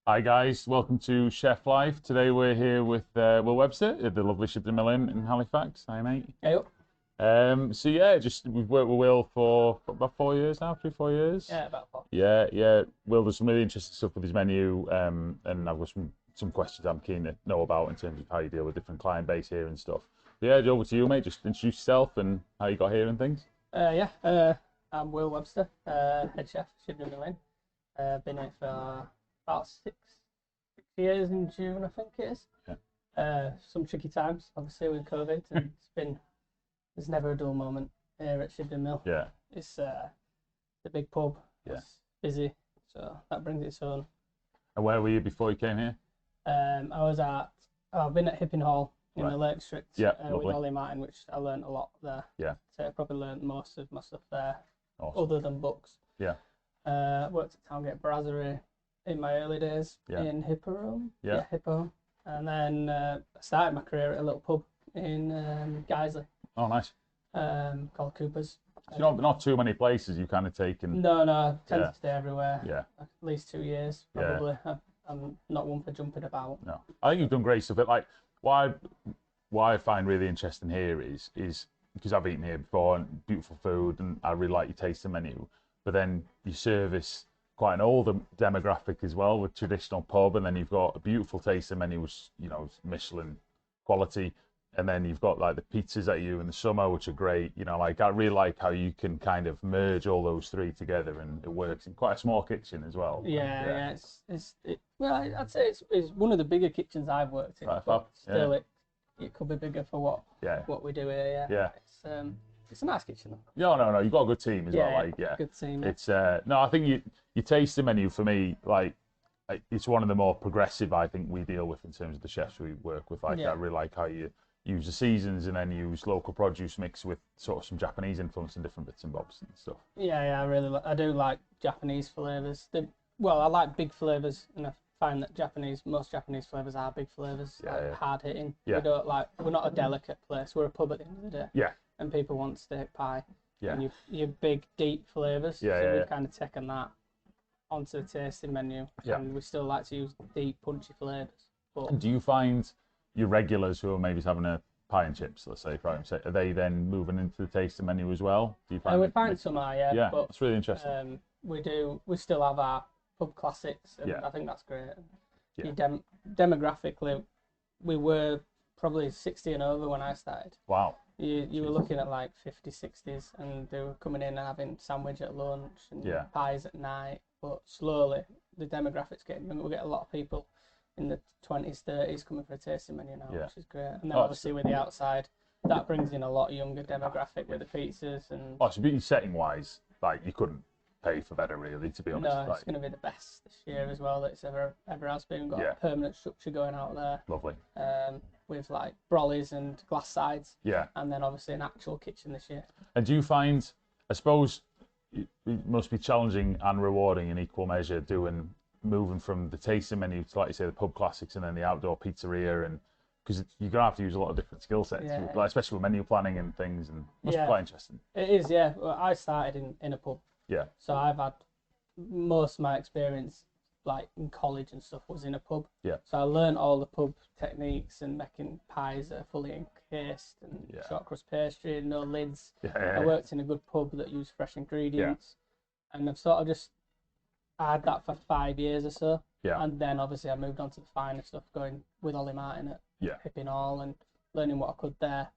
Hi guys, welcome to Chef Life. Today we're here with Will Webster at the lovely Shibden Mill Inn in Halifax. Hi mate. Hey up. So yeah, just we've worked with Will for about 4 years now, 3, 4 years. Yeah, about four. Yeah. Will does some really interesting stuff with his menu, and I've got some questions I'm keen to know about in terms of how you deal with different client base here and stuff. Yeah, over to you, mate. Just introduce yourself and how you got here and things. Yeah, I'm Will Webster, head chef, Shibden Mill Inn. Been here for about 6 years in June, I think it is. Yeah. Some tricky times, obviously, with COVID, and there's never a dull moment here at Shibden Mill. Yeah. It's the big pub. Yeah. It's busy, so that brings its own. And where were you before you came here? I've been at Hipping Hall in the Right. Lake District Yeah, with lovely. Ollie Martin, which I learnt a lot there. Yeah. So I probably learnt most of my stuff there, Awesome. other than books. Yeah. Worked at Towngate Brasserie in my early days Yeah. in Hippo. Yeah. Hippo. And then I started my career at a little pub in Guiseley Oh, nice. called Cooper's. So not too many places you kind of taken. No, I tend Yeah. to stay everywhere. Yeah. At least 2 years, Yeah. probably. I'm not one for jumping about. No, I think you've done great stuff. But like, why I find really interesting here is because I've eaten here before and beautiful food, and I really like your tasting menu. But then you service quite an older demographic as well with traditional pub, and then you've got a beautiful tasting menu, which Michelin quality, and then you've got like the pizzas that you do in the summer, which are great. Like I really like how you can kind of merge all those three together, and it works in quite a small kitchen as well. Yeah. Well, I'd say it's one of the bigger kitchens I've worked in, Right, but fab. still it could be bigger for Yeah. what we do here. Yeah. It's a nice kitchen though. No. You've got a good team as well. Like, yeah. Good team. It's no, I think your tasting menu for me, like, it's one of the more progressive I think we deal with in terms of the chefs we work with. Like, Yeah. I really like how you use the seasons and then use local produce mixed with sort of some Japanese influence and different bits and bobs and stuff. Yeah, I do like Japanese flavors. Well, I like big flavors, and I find that most Japanese flavors are big flavors, Yeah. hard hitting. Yeah. We're not a delicate place. We're a pub at the end of the day. Yeah. And people want steak pie. Yeah. And your big deep flavors. Yeah, So yeah. we've kind of taken that onto the tasting menu. Yeah. And we still like to use deep, punchy flavors. But And do you find your regulars who are maybe having a pie and chips, let's say, for argument's sake, are they then moving into the tasting menu as well? Do you find we it find mixed? some are, yeah. Yeah, But that's really interesting. we still have our pub classics, and Yeah. I think that's great. Yeah. Demographically, we were probably 60 and over when I started. Wow. You were looking at like 50s, 60s, and they were coming in and having sandwich at lunch and Yeah. pies at night. But slowly, the demographics getting younger. We get a lot of people in the 20s, 30s coming for a tasting menu now, Yeah. which is great. And then Oh, obviously with the outside, that brings in a lot younger demographic with the pizzas and. Oh, so beauty setting wise, like you couldn't pay for better, really, to be honest. No, it's Like, going to be the best this year as well that it's ever has been. We've got Yeah. a permanent structure going out there lovely. with like brollies and glass sides, Yeah. and then obviously an actual kitchen this year. And do you find, I suppose, it must be challenging and rewarding in equal measure moving from the tasting menu to, like you say, the pub classics and then the outdoor pizzeria, and because you're gonna have to use a lot of different skill sets, Yeah. like, especially with menu planning and things, and it must be Yeah. quite interesting. It is, yeah. Well, I started in a pub, Yeah. so I've had most of my experience like in college and stuff was in a pub. Yeah. So I learned all the pub techniques and making pies that are fully encased and Yeah. short crust pastry, no lids. Yeah. I worked in a good pub that used fresh ingredients, and I've sort of just had that for 5 years or so. Yeah. And then obviously I moved on to the finer stuff, going with Ollie Martin at Yeah. Hipping Hall and learning what I could there.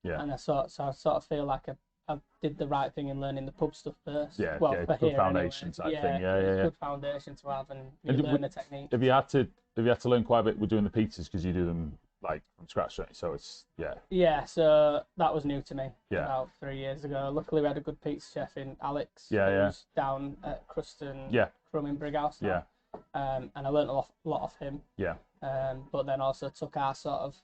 Yeah. And I sort of feel like I did the right thing in learning the pub stuff first. Yeah, Well, yeah, for good here foundation anyway. type thing. Yeah, it's yeah. good foundation to have, and you And learn the technique. Have you had to learn quite a bit with doing the pizzas because you do them like from scratch, right? So it's Yeah, so that was new to me Yeah. about 3 years ago. Luckily, we had a good pizza chef in Alex, Yeah. who's down at Cruston, Yeah. Crum in Brighouse now. Yeah. And I learned a lot off him. Yeah. But then also took our sort of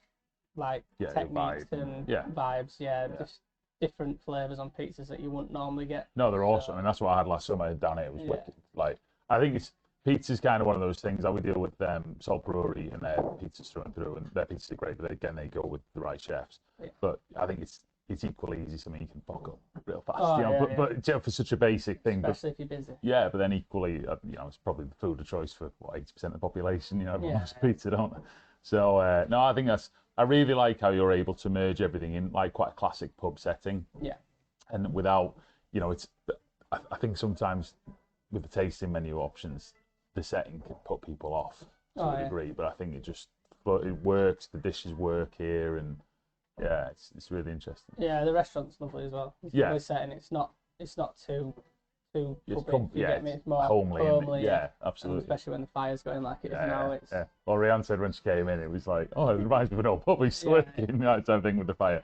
like Yeah, your techniques vibe. and Yeah. vibes, just different flavors on pizzas that you wouldn't normally get. No, they're awesome. I mean, that's what I had last summer down here. It was Yeah. wicked. Like, I think pizza's kind of one of those things that we deal with Salt Brewery and their pizzas through and through, and their pizzas are great, but again, they go with the right chefs. Yeah. But I think it's equally easy something you can fuck up. real fast. Oh, You know, yeah, but you know, for such a basic thing. Especially if you're busy. Yeah, but then equally, you know, it's probably the food of choice for what 80% of the population. You know, everyone Yeah. loves pizza, don't they? So no, I think I really like how you're able to merge everything in like quite a classic pub setting. Yeah. And without, you know, I think sometimes with the tasting menu options, the setting can put people off to a degree, but I think it works. The dishes work here, and yeah, it's really interesting. Yeah, the restaurant's lovely as well. It's a lovely setting. It's not too public. You get me? It's more homely. Yeah, absolutely. And especially when the fire's going like it is now. Yeah. Well, Rianne said when she came in, it was like, oh, it reminds me of an old pub. He's working that type of thing with the fire.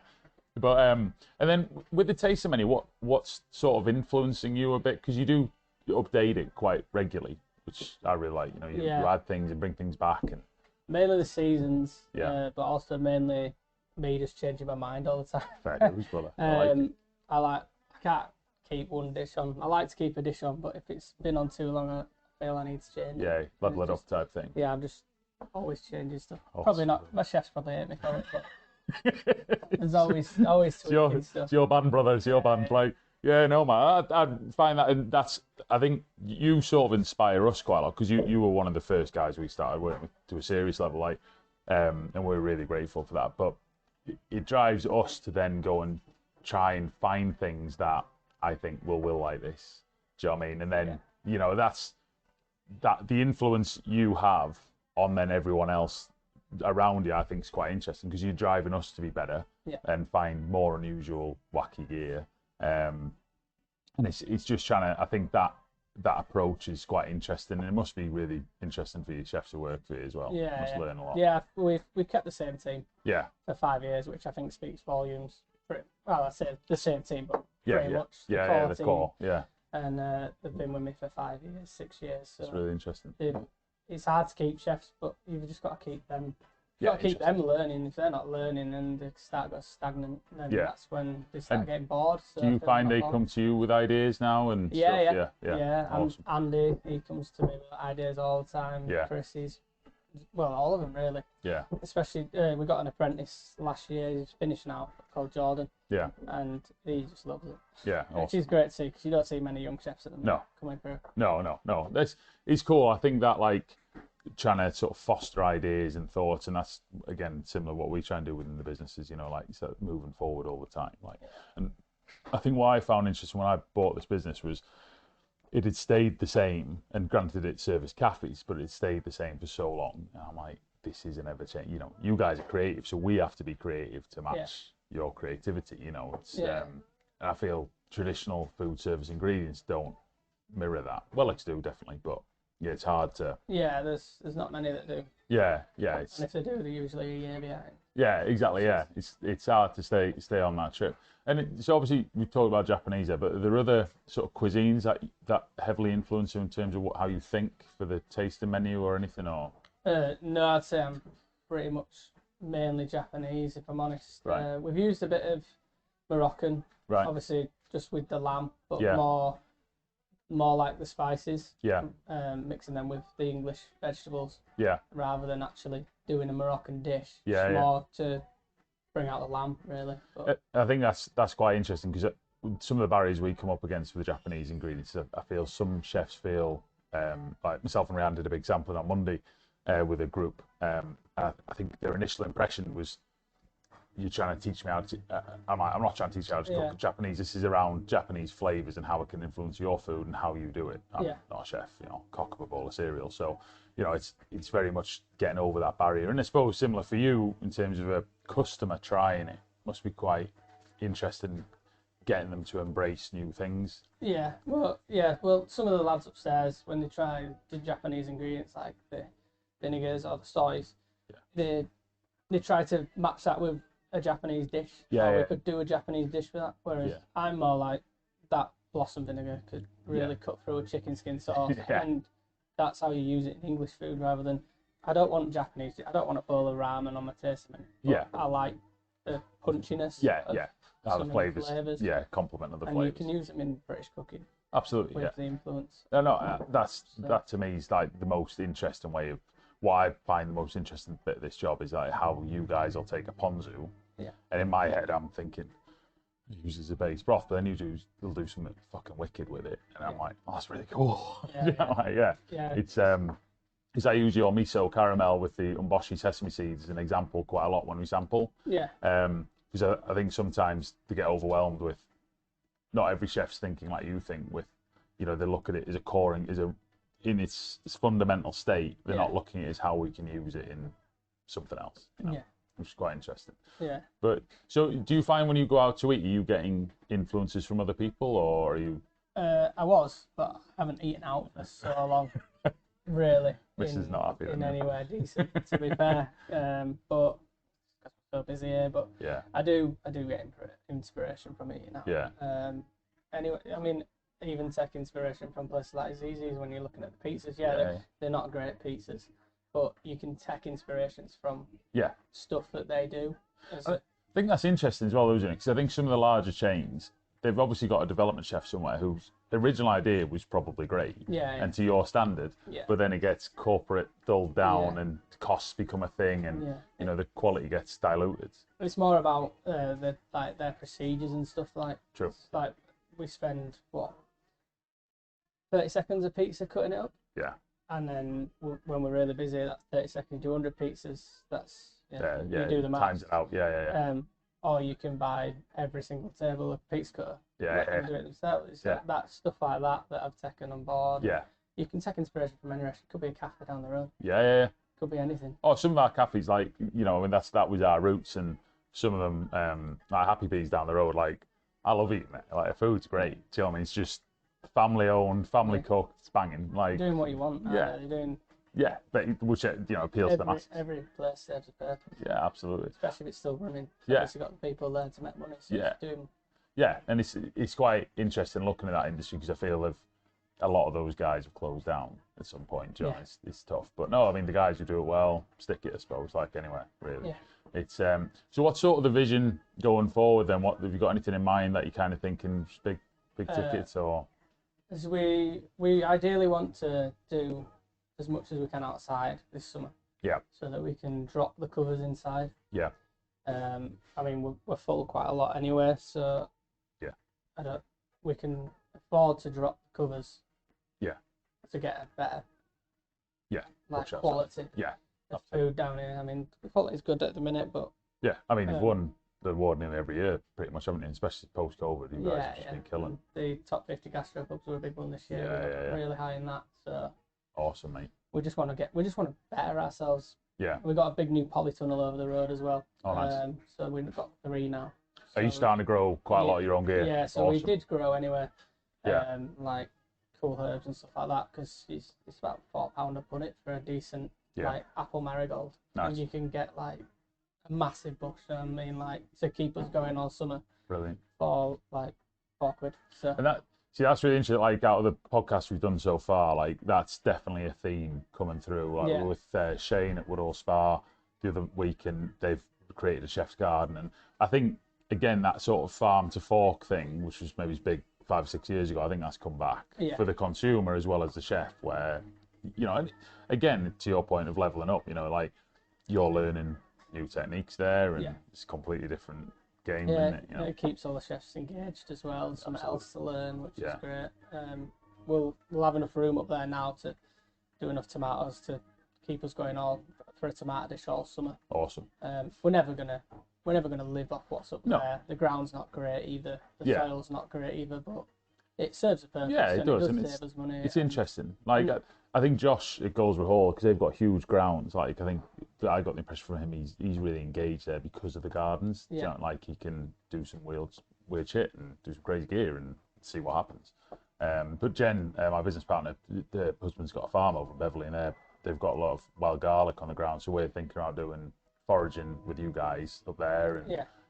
But and then with the tasting menu, what's sort of influencing you a bit? Because you do update it quite regularly, which I really like. You know, you add things and bring things back, and mainly the seasons, but also mainly me just changing my mind all the time. Fair news, brother. I can't keep one dish on. I like to keep a dish on, but if it's been on too long, I feel I need to change it. Yeah, level it up type thing. Yeah, I'm just always changing stuff. Probably not. My chefs probably hate me for it, but there's always tweaking stuff. It's your band, brother. It's your band. Like, yeah, no, man. I find that, and I think you sort of inspire us quite a lot because you were one of the first guys we started working with to a serious level, like, and we're really grateful for that. But it drives us to then go and try and find things that I think will like this. Do you know what I mean? And then you know that the influence you have on then everyone else around you, I think is quite interesting because you're driving us to be better and find more unusual, wacky gear. And it's just trying to. I think that approach is quite interesting, and it must be really interesting for your chefs to work for you as well. Yeah, must learn a lot. Yeah, we've kept the same team. Yeah. For 5 years, which I think speaks volumes. Well, I say the same team, but pretty much the core. Yeah. And they've been with me for 5 years, 6 years. So it's really interesting. It's hard to keep chefs, but you've just got to keep them. You've got to keep them learning. If they're not learning and they start to go stagnant, then that's when they start getting bored. So do you find they come to you with ideas now and stuff? Yeah. Awesome. Andy, he comes to me with ideas all the time. Yeah. Chris, well, all of them really. Yeah. Especially, we got an apprentice last year. He's finished now, called Jordan. Yeah. And he just loves it. Yeah. Awesome. Which is great to see because you don't see many young chefs at the moment coming through. No. It's cool. I think that like trying to sort of foster ideas and thoughts, and that's again similar to what we try and do within the businesses. You know, like sort of moving forward all the time. Like, and I think what I found interesting when I bought this business was it had stayed the same, and granted it serviced cafes, but it stayed the same for so long. And I'm like, this isn't ever change. You know, you guys are creative, so we have to be creative to match your creativity. You know, it's and I feel traditional food service ingredients don't mirror that. Well, it's do definitely, but it's hard to. Yeah, there's not many that do. Yeah. And if they do, they're usually a year behind. Yeah, exactly. Yeah, it's hard to stay on that trip. And so obviously we talked about Japanese there, but are there other sort of cuisines that heavily influence you in terms of how you think for the tasting menu or anything? Or no, I'd say I'm pretty much mainly Japanese, if I'm honest. Right. We've used a bit of Moroccan, obviously just with the lamb, but more like the spices. Yeah. Mixing them with the English vegetables. Yeah. Rather than actually doing a Moroccan dish. Yeah. It's more to bring out the lamb, really. But I think that's quite interesting because some of the barriers we come up against with the Japanese ingredients, I feel some chefs feel, like myself and Rihanna did a big sampling on Monday with a group. I think their initial impression was, you're trying to teach me how to. I'm not trying to teach you how to cook Japanese. This is around Japanese flavors and how it can influence your food and how you do it. I'm not a chef, cock up a bowl of cereal. So, it's very much getting over that barrier. And I suppose similar for you in terms of a customer trying it, must be quite interesting getting them to embrace new things. Yeah. Well, some of the lads upstairs, when they try the Japanese ingredients like the vinegars or the soys, they try to match that with a Japanese dish. We could do a Japanese dish for that. Whereas I'm more like that blossom vinegar could really cut through a chicken skin sauce, and that's how you use it in English food rather than. I don't want Japanese. I don't want a bowl of ramen on my tasting menu. I like the punchiness. How the flavors. Complement of the flavors. And you can use them in British cooking. Absolutely. With the influence. That to me is like the most interesting way of. What I find the most interesting bit of this job is like how you guys will take a ponzu, and in my head I'm thinking, uses a base broth, but then they'll do something fucking wicked with it, and I'm like, oh, that's really cool. Yeah. It's I use your miso caramel with the umboshi sesame seeds as an example quite a lot when we sample. Yeah. Because I think sometimes they get overwhelmed with, not every chef's thinking like you think with, they look at it as a core, in its fundamental state. They're not looking at it as how we can use it in something else. Yeah. Which is quite interesting. Yeah. But so, do you find when you go out to eat, are you getting influences from other people, or are you? I was, but I haven't eaten out for so long. Really. Mrs. not happy in anywhere decent, to be fair. But I'm so busy here. But yeah, I do get inspiration from eating out. Yeah. Anyway, I mean, even take inspiration from places like Zizzi's when you're looking at the pizzas. They're not great pizzas, but you can take inspirations from stuff that they do. I think that's interesting as well, isn't it? Because I think some of the larger chains, they've obviously got a development chef somewhere whose original idea was probably great, and to your standard, but then it gets corporate dulled down, and costs become a thing, and the quality gets diluted. It's more about their procedures and stuff like. True. Like we spend 30 seconds a pizza cutting it up. Yeah. And then when we're really busy, that's 30 seconds. Do 100 pizzas. That's you do the maths. Times it out. Yeah. Or you can buy every single table a pizza cutter. And do it themselves. That stuff like that I've taken on board. Yeah. You can take inspiration from any restaurant. It could be a cafe down the road. Yeah. Could be anything. Oh, some of our cafes, like I mean, that was our roots, and some of them, like Happy Bees down the road, like I love eating it. Like the food's great. Do you know what I mean? It's just family owned, family cooked. It's banging. Like doing what you want. They're doing. Yeah, but which appeals to the masses. Every place serves a purpose. Yeah, absolutely. Especially if it's still running. You've got the people there to make money. So and it's quite interesting looking at that industry, because I feel a lot of those guys have closed down at some point. It's tough, but no, I mean the guys who do it well stick it, I suppose. Like anywhere, really. Yeah. It's so what's sort of the vision going forward then? What have you got anything in mind that you're kind of thinking big tickets or? As we ideally want to do as much as we can outside this summer. Yeah. So that we can drop the covers inside. Yeah. I mean we're full quite a lot anyway, so we can afford to drop the covers. Yeah. To get a better. Yeah. Quality. Yeah. Of food down here. I mean the quality is good at the minute, but. Yeah, I mean you've won the award nearly every year, pretty much, haven't you? Especially post COVID, you guys have just been killing. The top 50 gastropubs were a big one this year. Yeah. Really high in that. So. Awesome, mate. We just want to better ourselves. Yeah. We got a big new polytunnel over the road as well. Oh, nice. So we've got 3 now. Are you starting to grow quite a lot of your own gear? Yeah. So awesome. We did grow anyway. Yeah. Like cool herbs and stuff like that, because it's about £4 a punnet for a decent like apple marigold. Nice. And you can get like a massive bush. I mean, like to keep us going all summer. Brilliant. For like £4. So. And that's really interesting. Like out of the podcasts we've done so far, like that's definitely a theme coming through. Like with Shane at Woodall Spa the other week, and they've created a chef's garden, and I think again that sort of farm to fork thing, which was maybe big 5 or 6 years ago, I think that's come back for the consumer as well as the chef. Where and again to your point of leveling up, like you're learning new techniques there, and it's a completely different game, isn't it? It keeps all the chefs engaged as well, and something else to learn, which is great. We'll have enough room up there now to do enough tomatoes to keep us going all for a tomato dish all summer. Awesome. We're never gonna live off what's up there. The ground's not great either. The soil's not great either, but it serves a purpose. Yeah, it does. It does save us money. It's interesting. Like I think Josh at Goldsworth Hall, because they've got huge grounds. Like I think I got the impression from him, he's really engaged there because of the gardens. Yeah. Like he can do some weird shit and do some crazy gear and see what happens. But Jen, my business partner, the husband's got a farm over in Beverley, and they've got a lot of wild garlic on the ground. So we're thinking about doing foraging with you guys up there,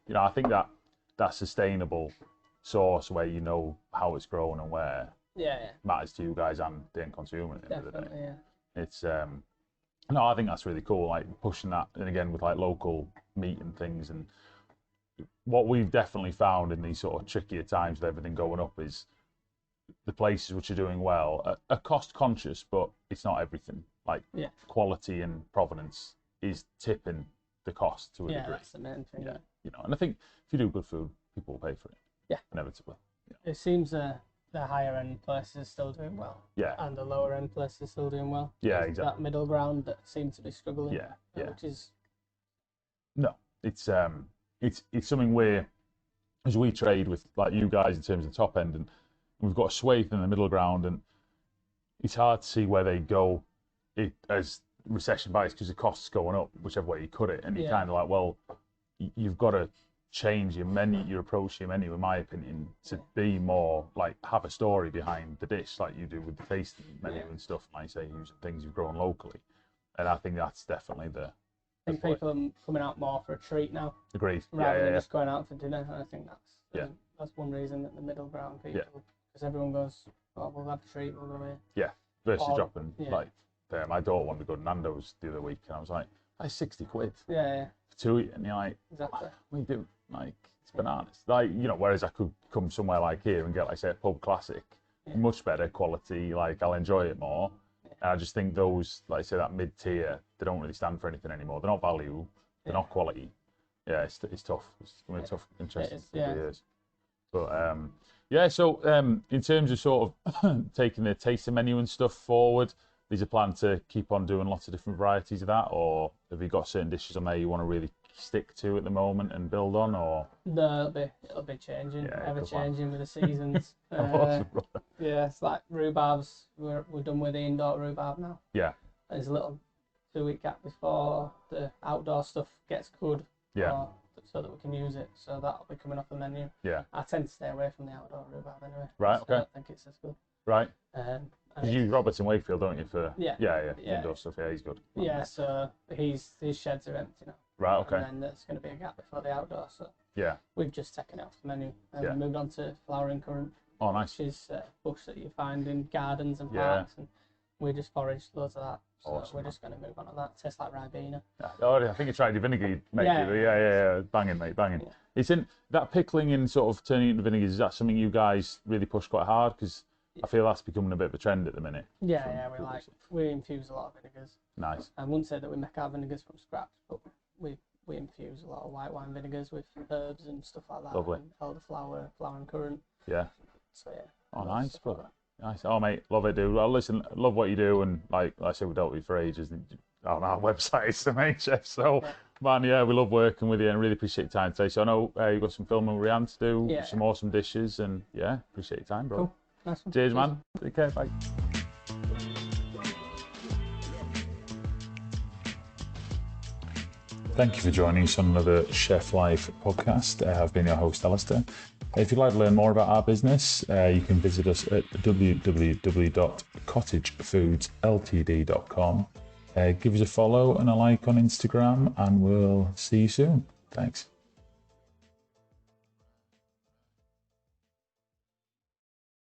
and I think that sustainable source where how it's grown and where matters to you guys and the end consumer at the end of the day. It's no, I think that's really cool, like pushing that, and again with like local meat and things. And what we've definitely found in these sort of trickier times with everything going up is the places which are doing well are cost conscious, but it's not everything. Like quality and provenance is tipping the cost to a degree. That's the main thing. And I think if you do good food, people will pay for it. inevitably. It seems the higher end places are still doing well. Yeah. And the lower end places are still doing well. Yeah, There's exactly. that middle ground that seems to be struggling. Yeah, yeah. Which is No, it's something where, as we trade with like you guys in terms of the top end, and we've got a swathe in the middle ground, and it's hard to see where they go as recession bites because the costs going up whichever way you cut it, and you're kind of like, well, you've got to change your menu, your approach to your menu, in my opinion, to be more like have a story behind the dish, like you do with the tasting menu and stuff. Like you say, using things you've grown locally, and I think that's definitely the. I think people are coming out more for a treat now. Agreed. Rather than just going out for dinner, and I think that's one reason that the middle ground people, because everyone goes, oh, we'll have a treat, we'll go here. Yeah, versus dropping like my daughter wanted to go to Nando's the other week, and I was like, that's 60 quid. Yeah. For two, and you're like, exactly. What do you do? Like, it's bananas. Like, whereas I could come somewhere like here and get, like, say, a pub classic, much better quality. Like, I'll enjoy it more. And I just think those, like I say, that mid tier, they don't really stand for anything anymore. They're not value. They're not quality. Yeah, it's tough. It's going to be tough, interesting years. But so in terms of sort of taking the tasting menu and stuff forward, is a plan to keep on doing lots of different varieties of that, or have you got certain dishes on there you want to really stick to at the moment and build on, or? No, it'll be changing, ever changing with the seasons. It's like rhubarbs. We're done with the indoor rhubarb now. Yeah. There's a little 2-week gap before the outdoor stuff gets good. Yeah. So that we can use it. So that'll be coming off the menu. Yeah. I tend to stay away from the outdoor rhubarb anyway. Right. Okay. I don't think it's as good. Right. You use Roberts in Wakefield, don't you, for indoor stuff? Yeah, he's good. Yeah, so his sheds are empty now. Right, okay. And then there's going to be a gap before the outdoor, so we've just taken it off the menu and moved on to flowering currant. Oh, nice. Which is a bush that you find in gardens and parks, and we just foraged loads of that. So we're just going to move on to that. Tastes like Ribena. Oh, I think you tried your vinegar, mate. Yeah. Banging, mate, banging. Yeah. It's in that pickling and sort of turning it into vinegars. Is that something you guys really push quite hard? Because I feel that's becoming a bit of a trend at the minute. Yeah, we infuse a lot of vinegars. Nice. I wouldn't say that we make our vinegars from scratch, but we infuse a lot of white wine vinegars with herbs and stuff like that. Lovely. And elderflower, flowering currant. Yeah. So Oh, nice, brother. Nice. Oh, mate, love it, dude. Well, listen, love what you do, and like I said, we've dealt with you for ages on our website, it's the main chef. So, man, we love working with you, and really appreciate your time today. So I know you've got some filming with Rianne to do, some awesome dishes, and appreciate your time, bro. Cool. Nice one. Cheers, man. Take care. Bye. Thank you for joining us on another Chef Life podcast. I've been your host, Alistair. If you'd like to learn more about our business, you can visit us at www.cottagefoodsltd.com. Give us a follow and a like on Instagram, and we'll see you soon. Thanks.